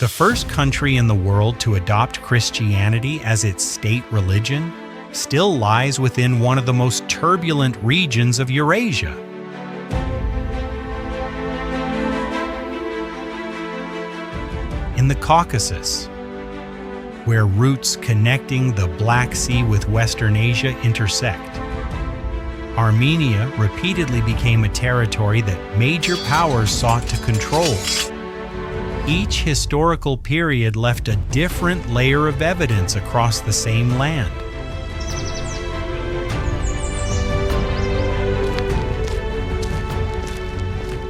The first country in the world to adopt Christianity as its state religion still lies within one of the most turbulent regions of Eurasia. In the Caucasus, where routes connecting the Black Sea with Western Asia intersect, Armenia repeatedly became a territory that major powers sought to control. Each historical period left a different layer of evidence across the same land.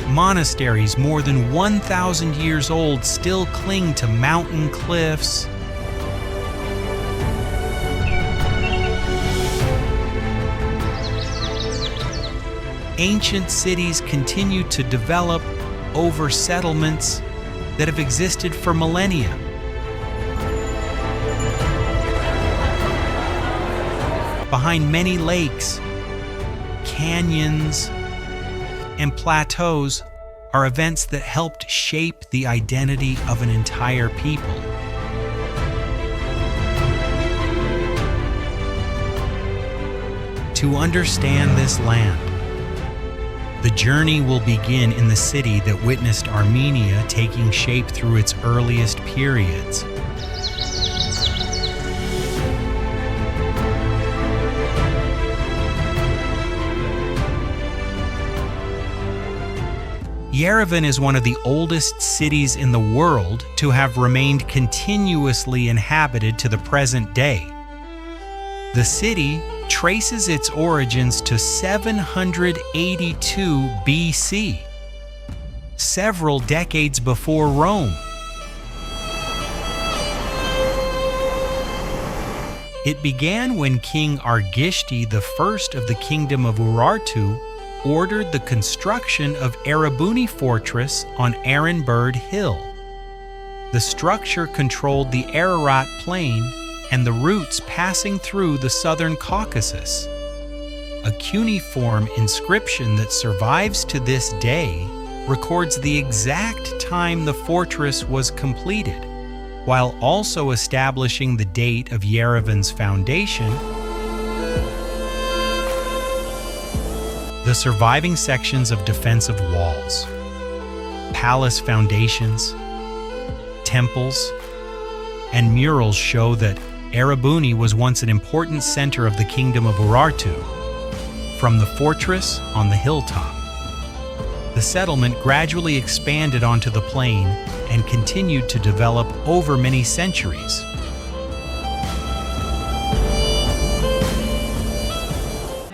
Monasteries more than 1,000 years old still cling to mountain cliffs, ancient cities continue to develop over settlements that have existed for millennia. Behind many lakes, canyons, and plateaus are events that helped shape the identity of an entire people. To understand this land, the journey will begin in the city that witnessed Armenia taking shape through its earliest periods. Yerevan is one of the oldest cities in the world to have remained continuously inhabited to the present day. The city traces its origins to 782 BC, several decades before Rome. It began when King Argishti I of the Kingdom of Urartu ordered the construction of Erebuni Fortress on Arenberg Hill. The structure controlled the Ararat Plain and the routes passing through the southern Caucasus. A cuneiform inscription that survives to this day records the exact time the fortress was completed, while also establishing the date of Yerevan's foundation. The surviving sections of defensive walls, palace foundations, temples, and murals show that Erebuni was once an important center of the Kingdom of Urartu. From the fortress on the hilltop, the settlement gradually expanded onto the plain and continued to develop over many centuries.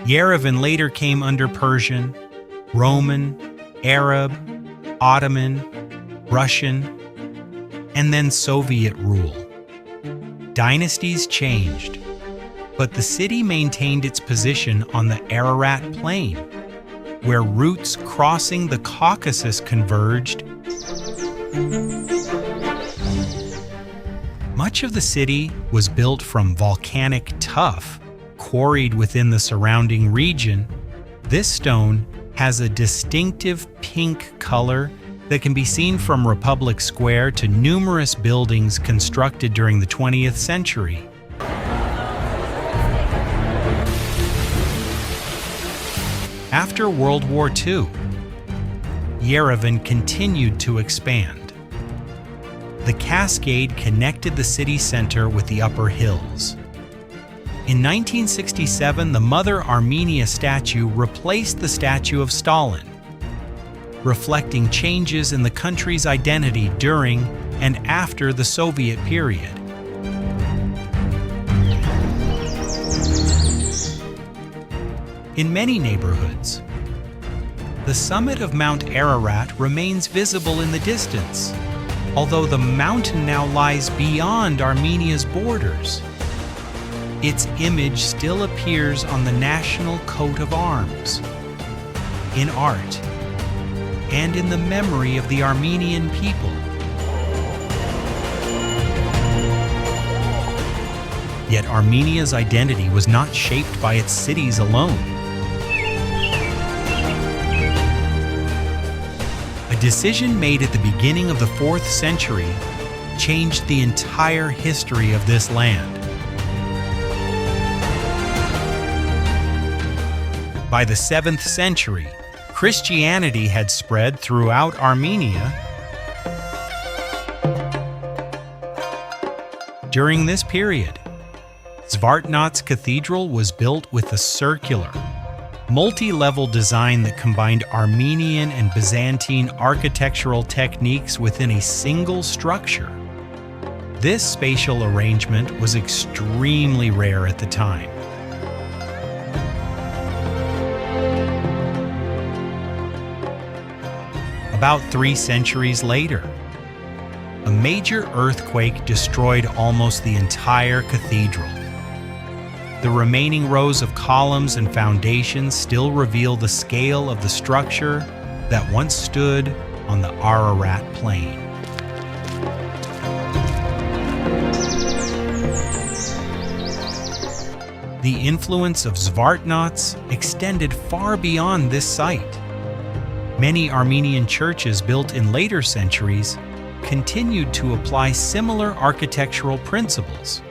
Yerevan later came under Persian, Roman, Arab, Ottoman, Russian, and then Soviet rule. Dynasties changed, but the city maintained its position on the Ararat Plain, where routes crossing the Caucasus converged. Much of the city was built from volcanic tuff quarried within the surrounding region. This stone has a distinctive pink color that can be seen from Republic Square to numerous buildings constructed during the 20th century. After World War II, Yerevan continued to expand. The cascade connected the city center with the upper hills. In 1967, the Mother Armenia statue replaced the statue of Stalin, reflecting changes in the country's identity during and after the Soviet period. In many neighborhoods, the summit of Mount Ararat remains visible in the distance, although the mountain now lies beyond Armenia's borders. Its image still appears on the national coat of arms, in art, and in the memory of the Armenian people. Yet Armenia's identity was not shaped by its cities alone. A decision made at the beginning of the 4th century changed the entire history of this land. By the 7th century, Christianity had spread throughout Armenia. During this period, Zvartnots Cathedral was built with a circular, multi-level design that combined Armenian and Byzantine architectural techniques within a single structure. This spatial arrangement was extremely rare at the time. About 3 centuries later, a major earthquake destroyed almost the entire cathedral. The remaining rows of columns and foundations still reveal the scale of the structure that once stood on the Ararat Plain. The influence of Zvartnots extended far beyond this site. Many Armenian churches built in later centuries continued to apply similar architectural principles.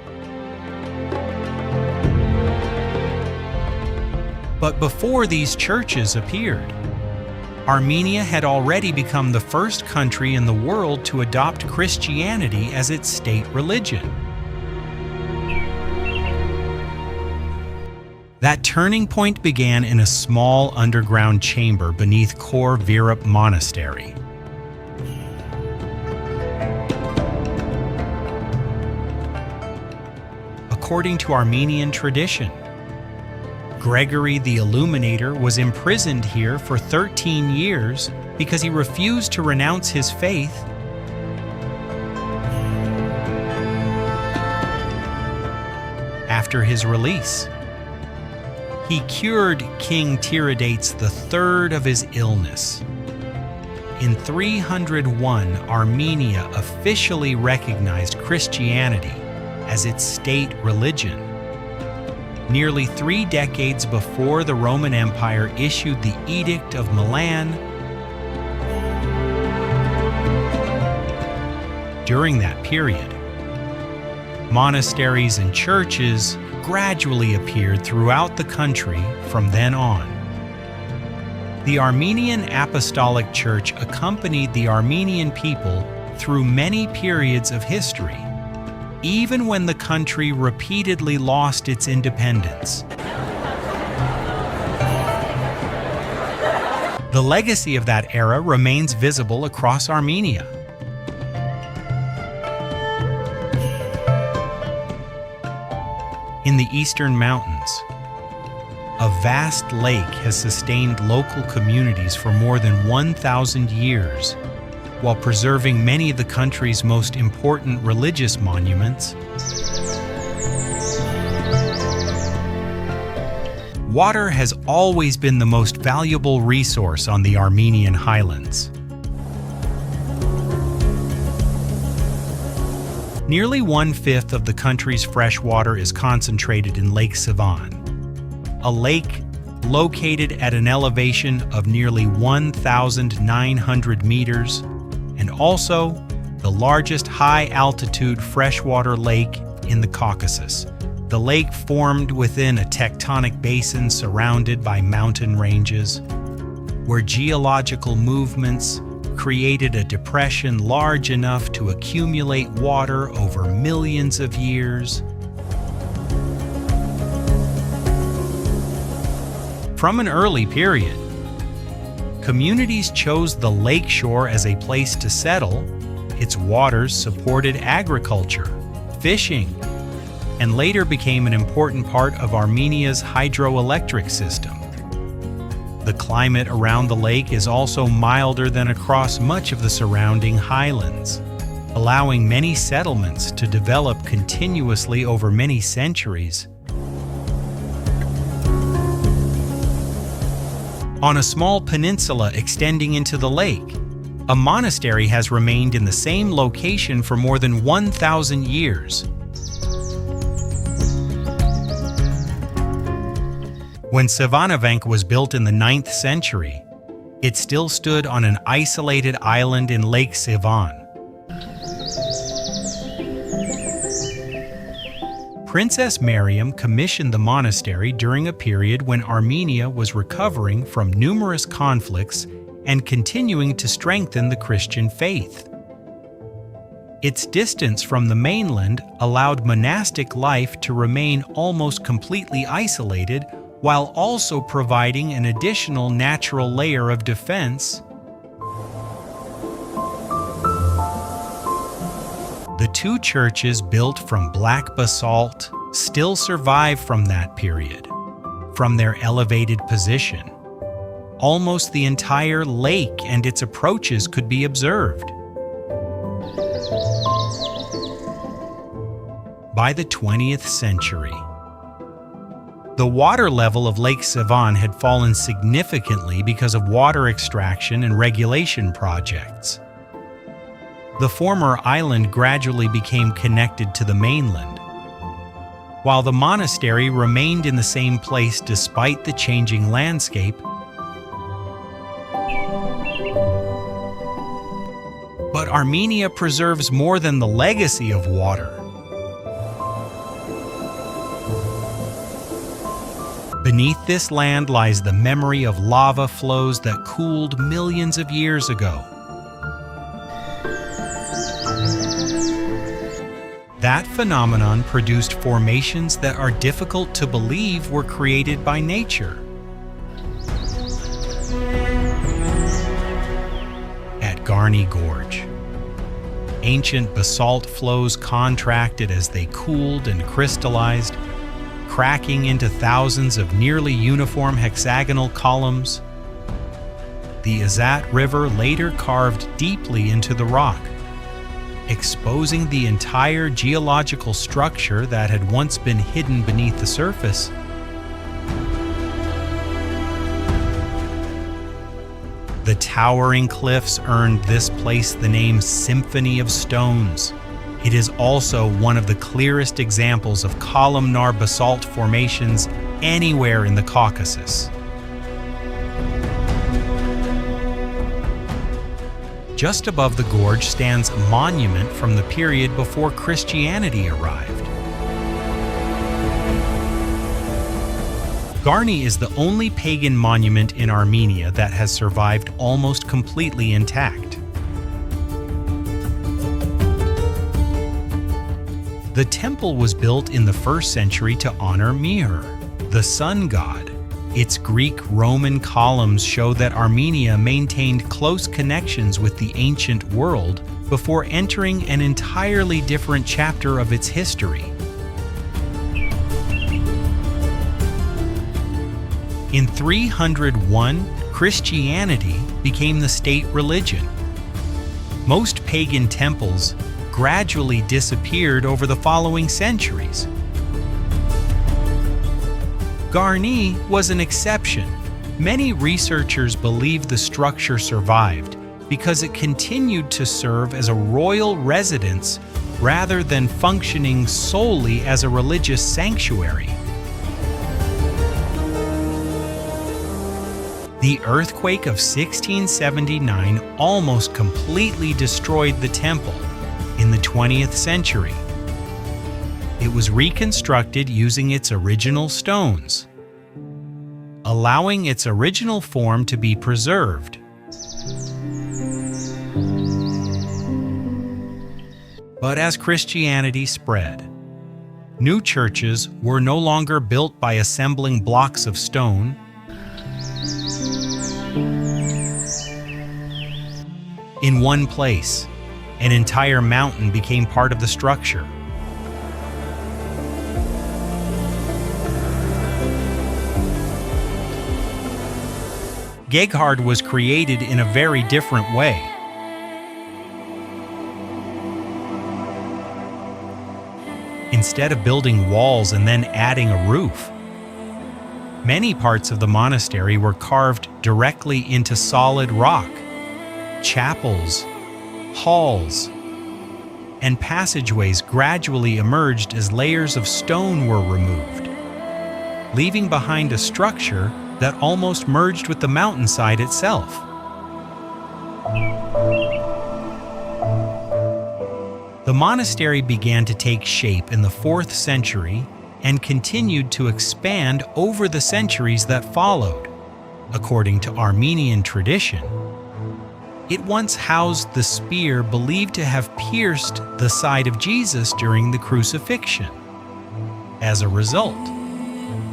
But before these churches appeared, Armenia had already become the first country in the world to adopt Christianity as its state religion. That turning point began in a small underground chamber beneath Kor Virup Monastery. According to Armenian tradition, Gregory the Illuminator was imprisoned here for 13 years because he refused to renounce his faith. After his release, he cured King Tiridates III of his illness. In 301, Armenia officially recognized Christianity as its state religion. Nearly 3 decades before the Roman Empire issued the Edict of Milan. During that period, monasteries and churches gradually appeared throughout the country from then on. The Armenian Apostolic Church accompanied the Armenian people through many periods of history, even when the country repeatedly lost its independence. The legacy of that era remains visible across Armenia. In the eastern mountains, a vast lake has sustained local communities for more than 1,000 years, while preserving many of the country's most important religious monuments. Water has always been the most valuable resource on the Armenian Highlands. Nearly 1/5 of the country's fresh water is concentrated in Lake Sevan, a lake located at an elevation of nearly 1,900 meters, and also the largest high-altitude freshwater lake in the Caucasus. The lake formed within a tectonic basin surrounded by mountain ranges, where geological movements created a depression large enough to accumulate water over millions of years. From an early period, communities chose the lakeshore as a place to settle. Its waters supported agriculture, fishing, and later became an important part of Armenia's hydroelectric system. The climate around the lake is also milder than across much of the surrounding highlands, allowing many settlements to develop continuously over many centuries. On a small peninsula extending into the lake, a monastery has remained in the same location for more than 1,000 years. When Sevanavank was built in the 9th century, it still stood on an isolated island in Lake Sevan. Princess Mariam commissioned the monastery during a period when Armenia was recovering from numerous conflicts and continuing to strengthen the Christian faith. Its distance from the mainland allowed monastic life to remain almost completely isolated, while also providing an additional natural layer of defense. The two churches built from black basalt still survive from that period. From their elevated position, almost the entire lake and its approaches could be observed. By the 20th century, the water level of Lake Sevan had fallen significantly because of water extraction and regulation projects. The former island gradually became connected to the mainland, while the monastery remained in the same place despite the changing landscape. But Armenia preserves more than the legacy of water. Beneath this land lies the memory of lava flows that cooled millions of years ago. That phenomenon produced formations that are difficult to believe were created by nature. At Garni Gorge, ancient basalt flows contracted as they cooled and crystallized, cracking into thousands of nearly uniform hexagonal columns. The Azat River later carved deeply into the rock, exposing the entire geological structure that had once been hidden beneath the surface. The towering cliffs earned this place the name Symphony of Stones. It is also one of the clearest examples of columnar basalt formations anywhere in the Caucasus. Just above the gorge stands a monument from the period before Christianity arrived. Garni is the only pagan monument in Armenia that has survived almost completely intact. The temple was built in the 1st century to honor Mir, the sun god. Its Greek-Roman columns show that Armenia maintained close connections with the ancient world before entering an entirely different chapter of its history. In 301, Christianity became the state religion. Most pagan temples gradually disappeared over the following centuries. Garni was an exception. Many researchers believe the structure survived because it continued to serve as a royal residence rather than functioning solely as a religious sanctuary. The earthquake of 1679 almost completely destroyed the temple. In the 20th century, it was reconstructed using its original stones, allowing its original form to be preserved. But as Christianity spread, new churches were no longer built by assembling blocks of stone. In one place, an entire mountain became part of the structure. Geghard was created in a very different way. Instead of building walls and then adding a roof, many parts of the monastery were carved directly into solid rock. Chapels, halls, and passageways gradually emerged as layers of stone were removed, leaving behind a structure that almost merged with the mountainside itself. The monastery began to take shape in the 4th century and continued to expand over the centuries that followed. According to Armenian tradition, it once housed the spear believed to have pierced the side of Jesus during the crucifixion. As a result,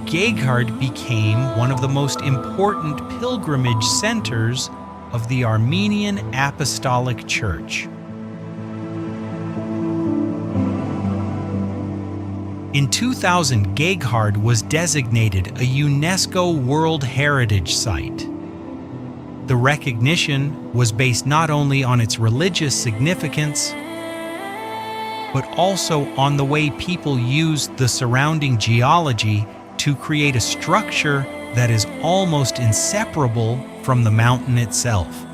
Geghard became one of the most important pilgrimage centers of the Armenian Apostolic Church. In 2000, Geghard was designated a UNESCO World Heritage Site. The recognition was based not only on its religious significance, but also on the way people used the surrounding geology to create a structure that is almost inseparable from the mountain itself.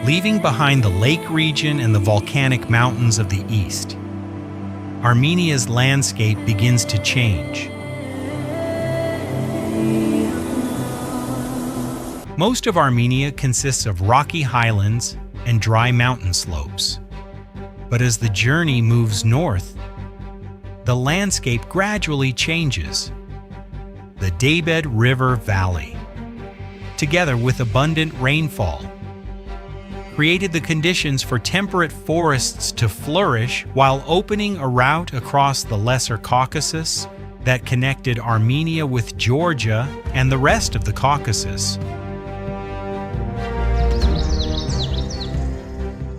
Leaving behind the lake region and the volcanic mountains of the east, Armenia's landscape begins to change. Most of Armenia consists of rocky highlands and dry mountain slopes. But as the journey moves north, the landscape gradually changes. The Daybed River Valley, together with abundant rainfall, created the conditions for temperate forests to flourish while opening a route across the Lesser Caucasus that connected Armenia with Georgia and the rest of the Caucasus.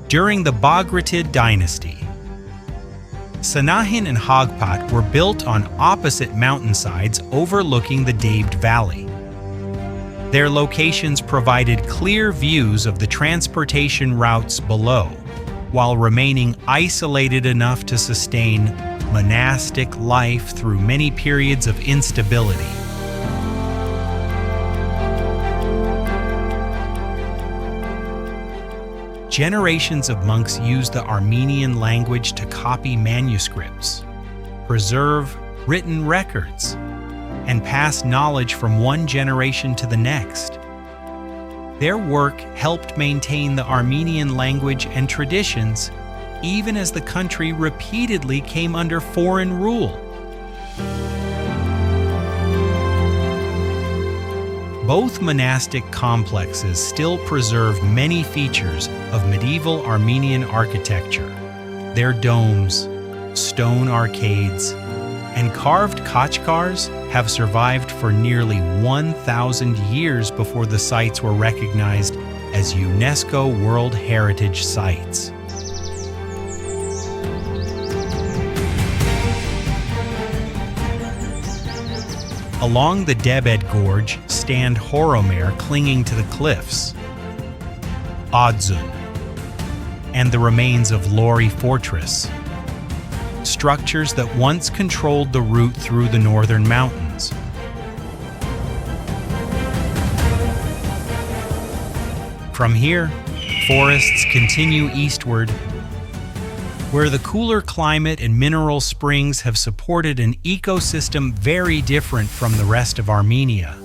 During the Bagratid dynasty, Sanahin and Hagpat were built on opposite mountainsides overlooking the Daybed Valley. Their locations provided clear views of the transportation routes below, while remaining isolated enough to sustain monastic life through many periods of instability. Generations of monks used the Armenian language to copy manuscripts, preserve written records, and pass knowledge from one generation to the next. Their work helped maintain the Armenian language and traditions even as the country repeatedly came under foreign rule. Both monastic complexes still preserve many features of medieval Armenian architecture. Their domes, stone arcades, and carved khachkars have survived for nearly 1,000 years before the sites were recognized as UNESCO World Heritage Sites. Along the Debed Gorge stand Horomer clinging to the cliffs, Odzun, and the remains of Lori Fortress, structures that once controlled the route through the northern mountains. From here, forests continue eastward, where the cooler climate and mineral springs have supported an ecosystem very different from the rest of Armenia.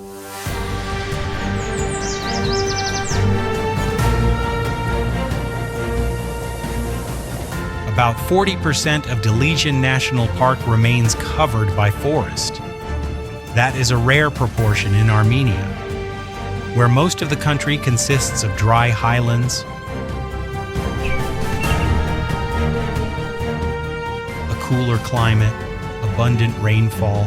About 40% of Delesian National Park remains covered by forest. That is a rare proportion in Armenia, where most of the country consists of dry highlands, a cooler climate, abundant rainfall,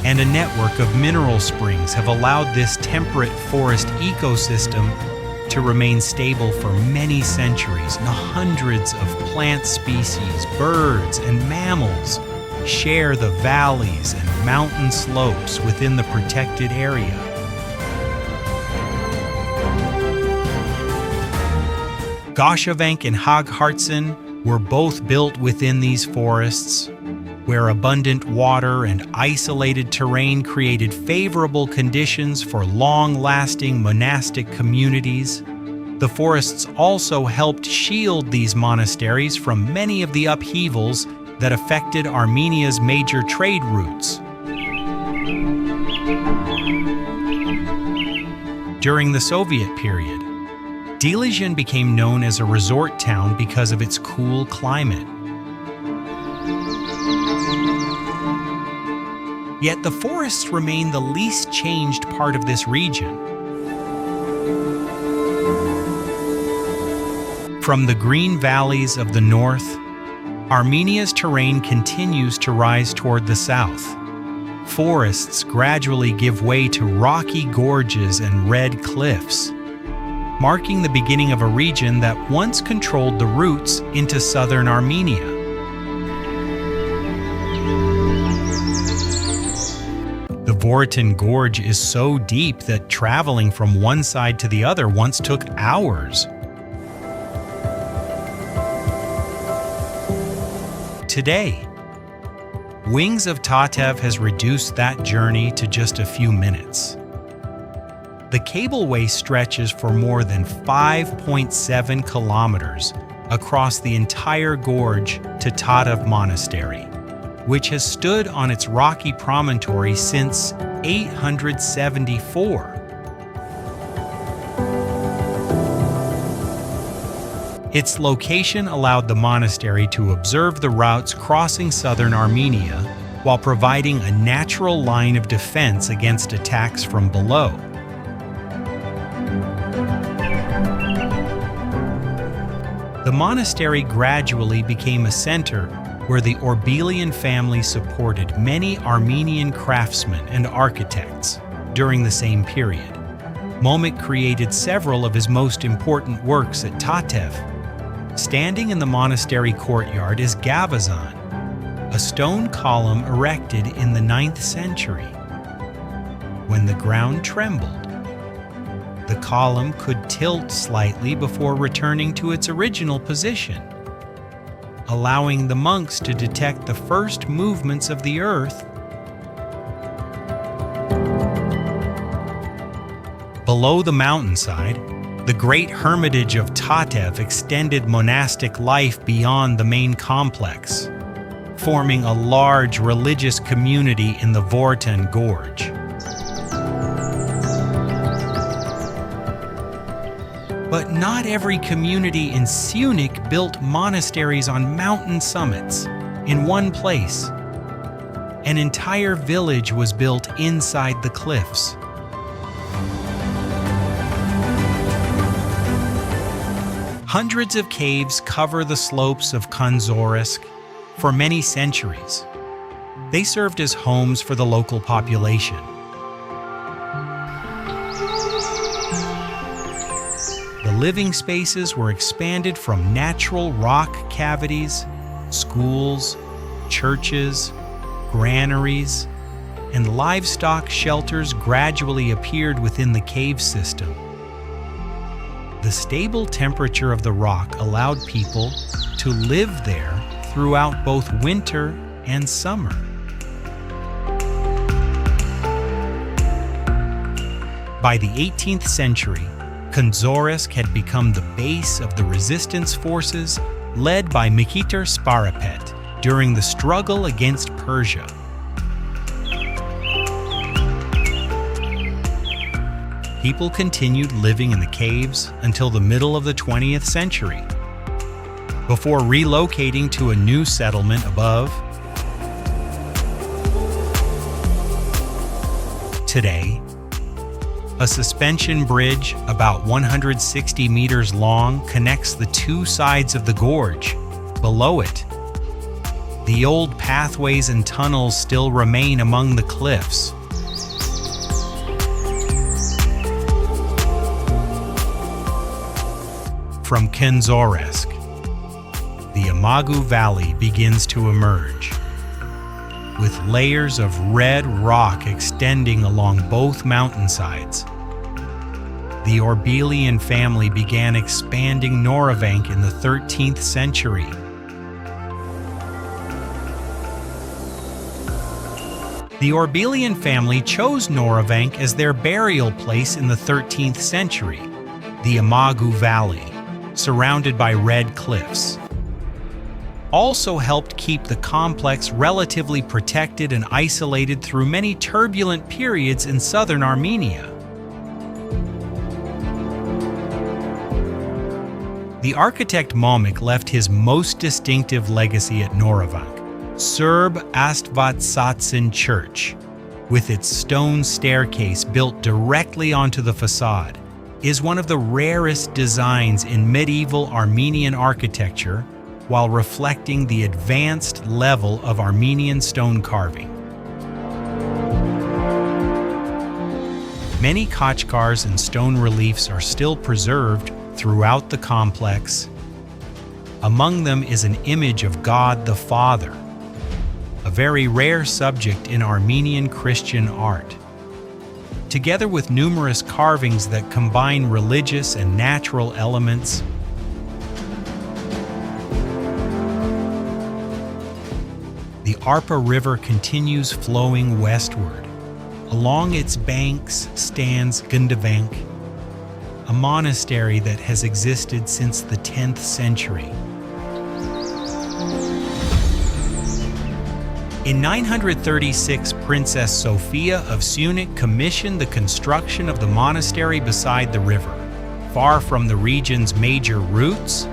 and a network of mineral springs have allowed this temperate forest ecosystem to remain stable for many centuries. Now, hundreds of plant species, birds, and mammals share the valleys and mountain slopes within the protected area. Goshavank and Haghartsen were both built within these forests, where abundant water and isolated terrain created favorable conditions for long-lasting monastic communities. The forests also helped shield these monasteries from many of the upheavals that affected Armenia's major trade routes. During the Soviet period, Dilijan became known as a resort town because of its cool climate. Yet the forests remain the least changed part of this region. From the green valleys of the north, Armenia's terrain continues to rise toward the south. Forests gradually give way to rocky gorges and red cliffs, marking the beginning of a region that once controlled the routes into southern Armenia. The Vorten Gorge is so deep that traveling from one side to the other once took hours. Today, Wings of Tatev has reduced that journey to just a few minutes. The cableway stretches for more than 5.7 kilometers across the entire gorge to Tatev Monastery, which has stood on its rocky promontory since 874. Its location allowed the monastery to observe the routes crossing southern Armenia while providing a natural line of defense against attacks from below. The monastery gradually became a center where the Orbelian family supported many Armenian craftsmen and architects during the same period. Momik created several of his most important works at Tatev. Standing in the monastery courtyard is Gavazan, a stone column erected in the 9th century. When the ground trembled, the column could tilt slightly before returning to its original position, allowing the monks to detect the first movements of the earth. Below the mountainside, the great hermitage of Tatev extended monastic life beyond the main complex, forming a large religious community in the Vorten Gorge. But not every community in Syunik built monasteries on mountain summits in one place. An entire village was built inside the cliffs. Hundreds of caves cover the slopes of Kanzorisk for many centuries. They served as homes for the local population. The living spaces were expanded from natural rock cavities, schools, churches, granaries, and livestock shelters gradually appeared within the cave system. The stable temperature of the rock allowed people to live there throughout both winter and summer. By the 18th century, Kanzorisk had become the base of the resistance forces led by Mikitar Sparapet during the struggle against Persia. People continued living in the caves until the middle of the 20th century, before relocating to a new settlement above. Today, a suspension bridge about 160 meters long connects the two sides of the gorge. Below it, the old pathways and tunnels still remain among the cliffs. From Kanzorisk, the Amagu Valley begins to emerge, with layers of red rock extending along both mountainsides. The Orbelian family began expanding Noravank in the 13th century. The Orbelian family chose Noravank as their burial place in the 13th century, the Amagu Valley, surrounded by red cliffs. Also helped keep the complex relatively protected and isolated through many turbulent periods in southern Armenia. The architect Momik left his most distinctive legacy at Noravank, Serb Astvatsatsin Church, with its stone staircase built directly onto the facade, is one of the rarest designs in medieval Armenian architecture while reflecting the advanced level of Armenian stone carving. Many Khachkars and stone reliefs are still preserved throughout the complex. Among them is an image of God the Father, a very rare subject in Armenian Christian art. Together with numerous carvings that combine religious and natural elements, the Arpa River continues flowing westward. Along its banks stands Gundevank, a monastery that has existed since the 10th century. In 936, Princess Sophia of Sunik commissioned the construction of the monastery beside the river, far from the region's major routes.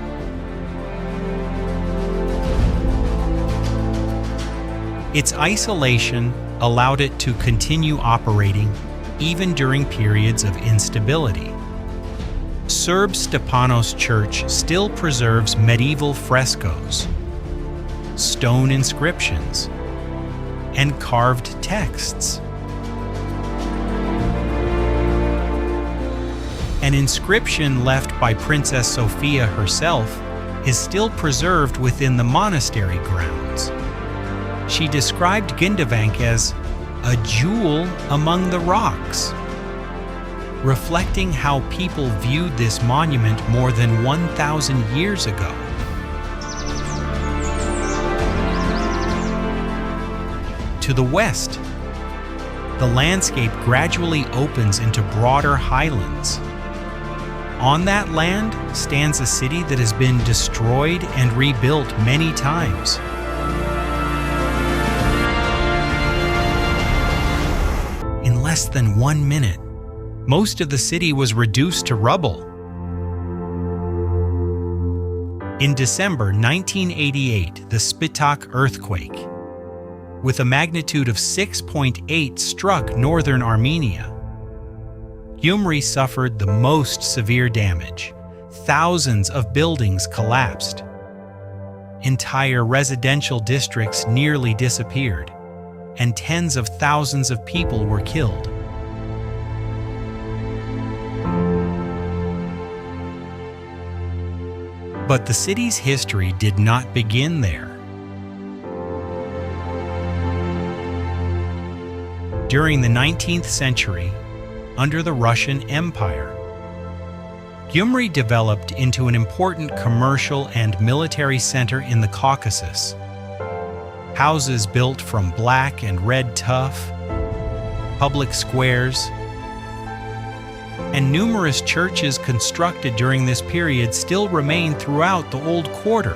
Its isolation allowed it to continue operating even during periods of instability. Serb Stepanos Church still preserves medieval frescoes, stone inscriptions, and carved texts. An inscription left by Princess Sophia herself is still preserved within the monastery grounds. She described Gundevank as a jewel among the rocks, reflecting how people viewed this monument more than 1,000 years ago. To the west, the landscape gradually opens into broader highlands. On that land stands a city that has been destroyed and rebuilt many times. In less than 1 minute, most of the city was reduced to rubble. In December 1988, the Spitak earthquake, with a magnitude of 6.8, struck northern Armenia. Gyumri suffered the most severe damage. Thousands of buildings collapsed. Entire residential districts nearly disappeared, and tens of thousands of people were killed. But the city's history did not begin there. During the 19th century, under the Russian Empire, Gyumri developed into an important commercial and military center in the Caucasus. Houses built from black and red tuff, public squares, and numerous churches constructed during this period still remain throughout the Old Quarter.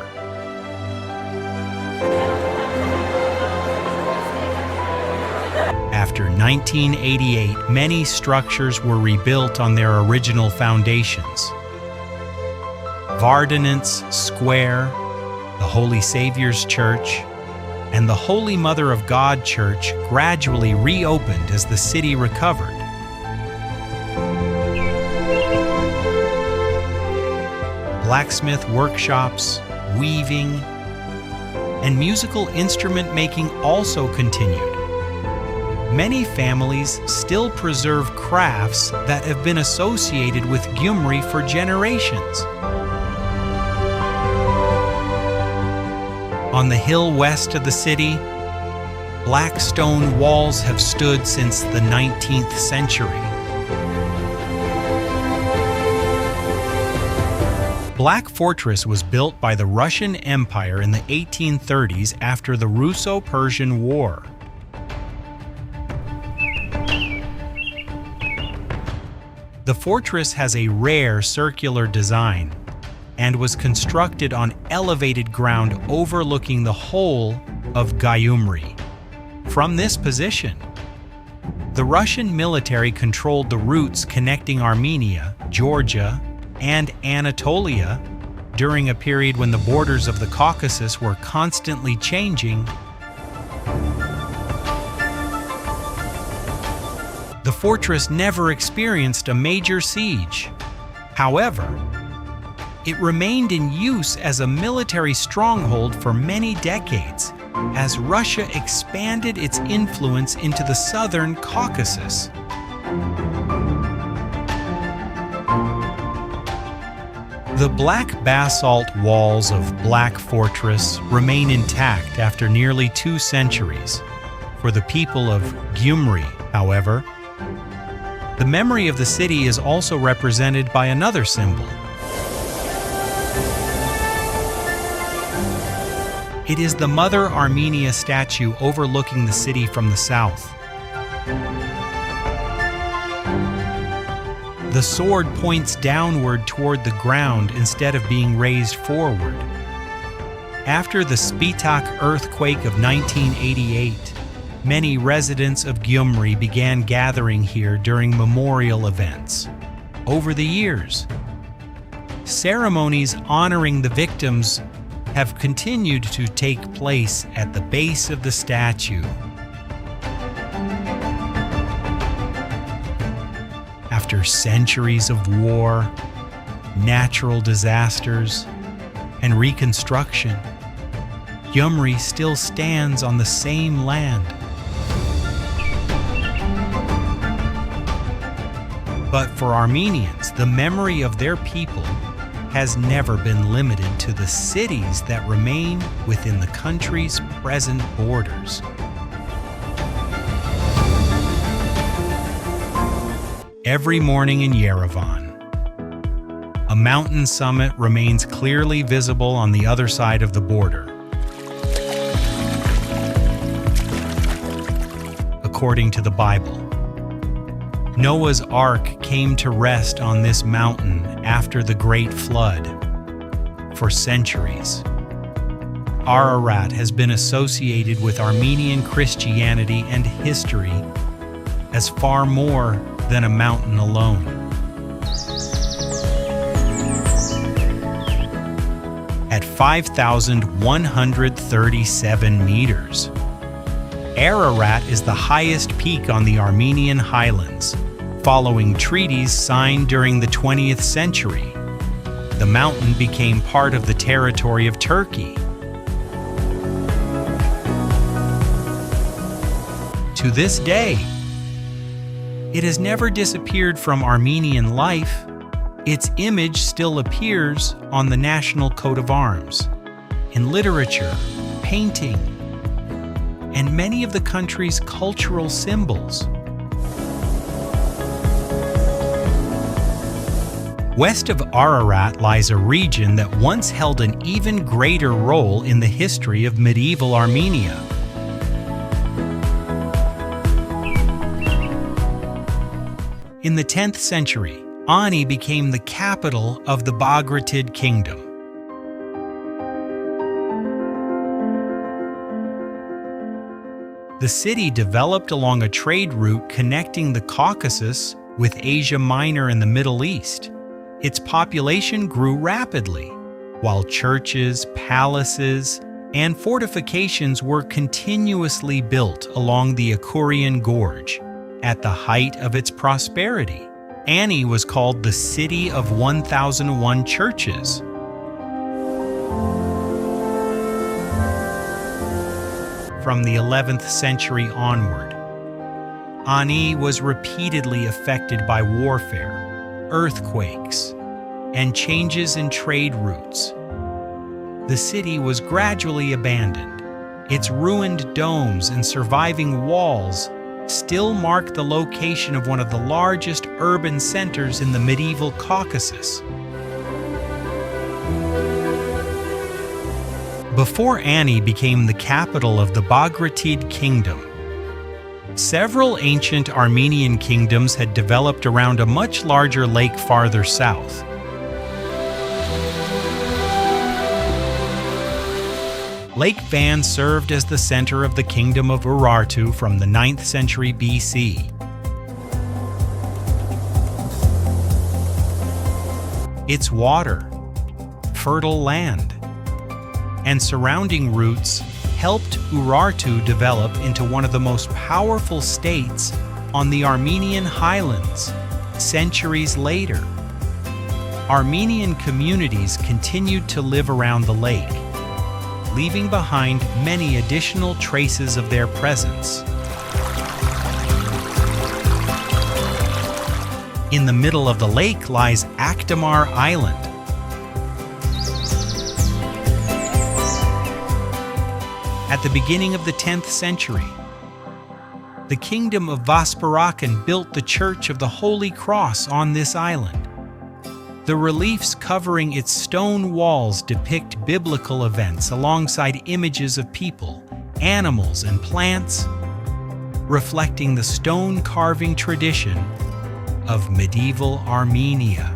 After 1988, many structures were rebuilt on their original foundations. Vardanants Square, the Holy Saviour's Church, and the Holy Mother of God Church gradually reopened as the city recovered. Blacksmith workshops, weaving, and musical instrument making also continued. Many families still preserve crafts that have been associated with Gyumri for generations. On the hill west of the city, black stone walls have stood since the 19th century. Black Fortress was built by the Russian Empire in the 1830s after the Russo-Persian War. The fortress has a rare circular design and was constructed on elevated ground overlooking the whole of Gyumri. From this position, the Russian military controlled the routes connecting Armenia, Georgia, and Anatolia during a period when the borders of the Caucasus were constantly changing, the fortress never experienced a major siege. However, it remained in use as a military stronghold for many decades as Russia expanded its influence into the southern Caucasus. The black basalt walls of Black Fortress remain intact after nearly 2 centuries. For the people of Gyumri, however, the memory of the city is also represented by another symbol. It is the Mother Armenia statue overlooking the city from the south. The sword points downward toward the ground instead of being raised forward. After the Spitak earthquake of 1988, many residents of Gyumri began gathering here during memorial events. Over the years, ceremonies honoring the victims have continued to take place at the base of the statue. After centuries of war, natural disasters, and reconstruction, Gyumri still stands on the same land. But for Armenians, the memory of their people has never been limited to the cities that remain within the country's present borders. Every morning in Yerevan, a mountain summit remains clearly visible on the other side of the border. According to the Bible, Noah's Ark came to rest on this mountain after the Great Flood. For centuries, Ararat has been associated with Armenian Christianity and history as far more than a mountain alone. At 5,137 meters, Ararat is the highest peak on the Armenian Highlands, following treaties signed during the 20th century. The mountain became part of the territory of Turkey. To this day, it has never disappeared from Armenian life. Its image still appears on the national coat of arms, in literature, painting, and many of the country's cultural symbols. West of Ararat lies a region that once held an even greater role in the history of medieval Armenia. In the 10th century, Ani became the capital of the Bagratid Kingdom. The city developed along a trade route connecting the Caucasus with Asia Minor and the Middle East. Its population grew rapidly, while churches, palaces, and fortifications were continuously built along the Akurian Gorge. At the height of its prosperity, Ani was called the City of 1001 Churches. From the 11th century onward, Ani was repeatedly affected by warfare, earthquakes, and changes in trade routes. The city was gradually abandoned. Its ruined domes and surviving walls still mark the location of one of the largest urban centers in the medieval Caucasus. Before Ani became the capital of the Bagratid Kingdom, several ancient Armenian kingdoms had developed around a much larger lake farther south. Lake Van served as the center of the Kingdom of Urartu from the 9th century BC. Its water, fertile land, and surrounding routes helped Urartu develop into one of the most powerful states on the Armenian Highlands centuries later. Armenian communities continued to live around the lake, leaving behind many additional traces of their presence. In the middle of the lake lies Akdamar Island. At the beginning of the 10th century, the kingdom of Vaspurakan built the Church of the Holy Cross on this island. The reliefs covering its stone walls depict biblical events alongside images of people, animals, and plants, reflecting the stone carving tradition of medieval Armenia.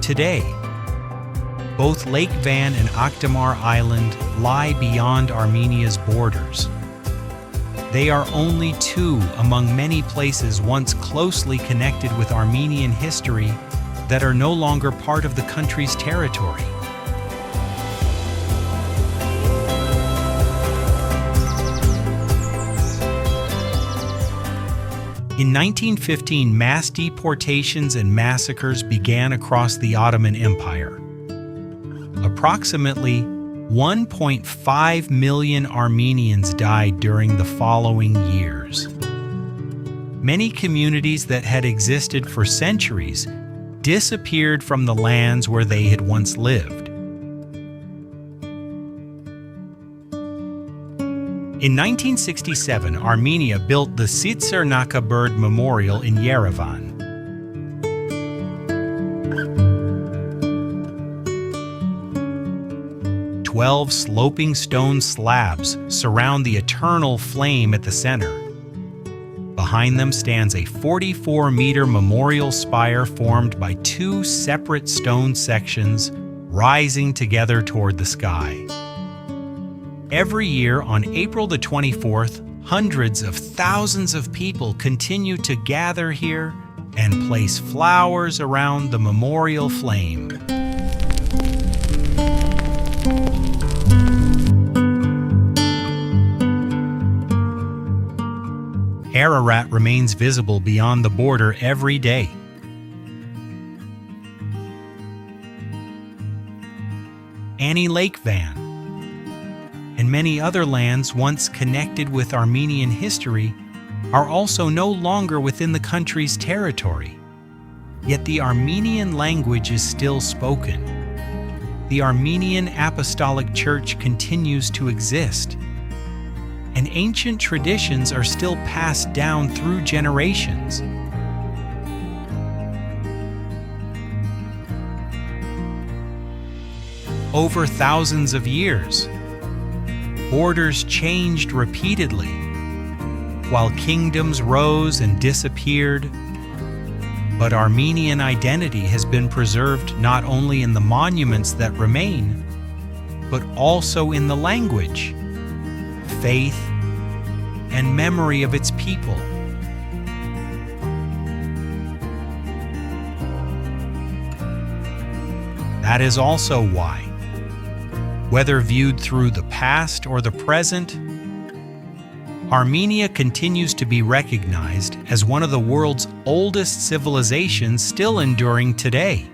Today, both Lake Van and Akdamar Island lie beyond Armenia's borders. They are only two among many places once closely connected with Armenian history that are no longer part of the country's territory. In 1915, mass deportations and massacres began across the Ottoman Empire. Approximately 1.5 million Armenians died during the following years. Many communities that had existed for centuries disappeared from the lands where they had once lived. In 1967, Armenia built the Tsitsernaka Bird Memorial in Yerevan. 12 sloping stone slabs surround the eternal flame at the center. Behind them stands a 44-meter memorial spire formed by two separate stone sections rising together toward the sky. Every year on April the 24th, hundreds of thousands of people continue to gather here and place flowers around the memorial flame. Ararat remains visible beyond the border every day. Ani Lake Van and many other lands once connected with Armenian history are also no longer within the country's territory. Yet the Armenian language is still spoken. The Armenian Apostolic Church continues to exist, and ancient traditions are still passed down through generations. Over thousands of years, borders changed repeatedly, while kingdoms rose and disappeared. But Armenian identity has been preserved not only in the monuments that remain, but also in the language, faith, and memory of its people. That is also why, whether viewed through the past or the present, Armenia continues to be recognized as one of the world's oldest civilizations still enduring today.